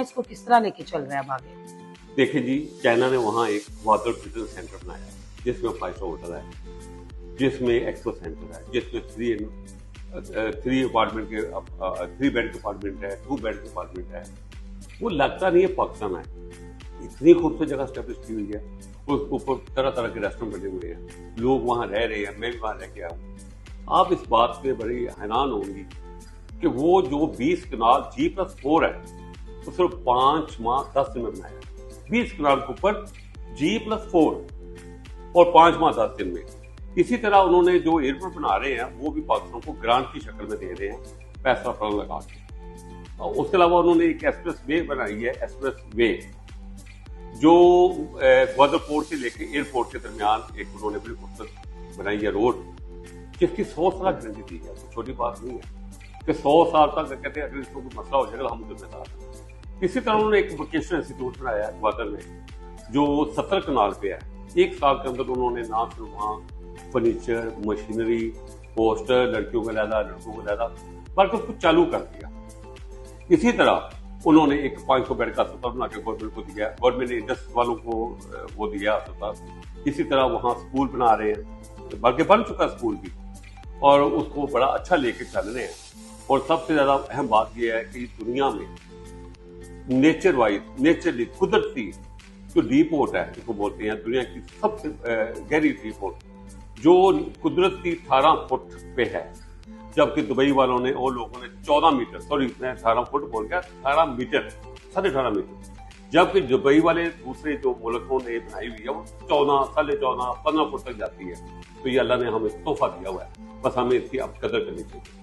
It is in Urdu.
اس کو کس طرح لے کے چل رہا ہے اب آگے؟ دیکھیں جی، چائنا نے وہاں ایک وادر بزنس سینٹر بنایا جس میں 5 ہوٹل ہے، جس میں ایکسپو سینٹر ہے، جس میں 3 اپارٹمنٹ کے 3 بیڈ کے اپارٹمنٹ ہے، 2 بیڈ کے اپارٹمنٹ ہے. وہ لگتا نہیں ہے پاکستان ہے، اتنی خوبصورت جگہ اسٹیبلش کی ہوئی ہے. اس کے اوپر طرح طرح کے ریسٹورینٹ بنے ہوئے ہیں، لوگ وہاں رہ رہے ہیں، میں بھی وہاں رہ کے آیا ہوں. آپ اس بات پہ بڑی حیران ہوں گی کہ وہ جو 20 کنال G+4 ہے وہ صرف 5 ماہ 10 دن میں بنایا. 20 کنال کے اوپر G+4 اور 5 ماہ 10 دن میں. اسی طرح انہوں نے جو ایئرپورٹ بنا رہے ہیں وہ بھی پاکستان کو گرانٹ کی شکل میں دے رہے ہیں، پیسہ فراہم لگا کے. اس کے علاوہ انہوں نے ایک ایکسپریس وے بنائی ہے، ایکسپریس وے جو گوادر پورٹ سے لے کے ایئرپورٹ کے درمیان ایک انہوں نے بڑی خوبصورت بنائی ہے روڈ، جس کی 100 سال گارنٹی دی ہے. چھوٹی بات نہیں ہے کہ 100 سال تک کہتے ہیں اگر اس کو کوئی مسئلہ ہو جائے گا ہم ذمہ دار ہیں. اسی طرح انہوں نے ایک ووکیشنل انسٹیٹیوٹ بنایا ہے گوادر میں جو 70 کنال پہ ہے. 1 سال کے اندر انہوں نے نہ صرف وہاں فرنیچر، مشینری، پوسٹر، لڑکیوں کا علیحدہ لڑکوں کا علیحدہ، بلکہ اس کو چالو کر دیا. اسی طرح انہوں نے ایک 500 بیڈ کا اسپتال بنا کے گورنمنٹ کو دیا. گورنمنٹ نے انڈسٹری والوں کو وہ دیا اسپتال. اسی طرح وہاں اسکول بنا رہے ہیں، بلکہ بن چکا اسکول بھی، اور اس کو بڑا اچھا لے کے چل رہے ہیں. اور سب سے زیادہ اہم بات یہ ہے کہ دنیا میں نیچر وائز، نیچرلی، قدرتی جو ڈی پورٹ ہے جس کو بولتے ہیں دنیا کی سب سے گہری ڈی پورٹ، جو قدرتی 18 فٹ پہ ہے، جبکہ دبئی والوں نے اور لوگوں نے 14 میٹر، سوری میں 18 فٹ بول گیا، 18 میٹر، 18.5 میٹر، جبکہ دبئی والے دوسرے جو ملکوں نے بنائی ہوئی ہے وہ 14، 14.5، 15 فٹ تک جاتی ہے. تو یہ اللہ نے ہمیں تحفہ دیا ہوا ہے، بس ہمیں اس کی اب قدر کرنی چاہیے.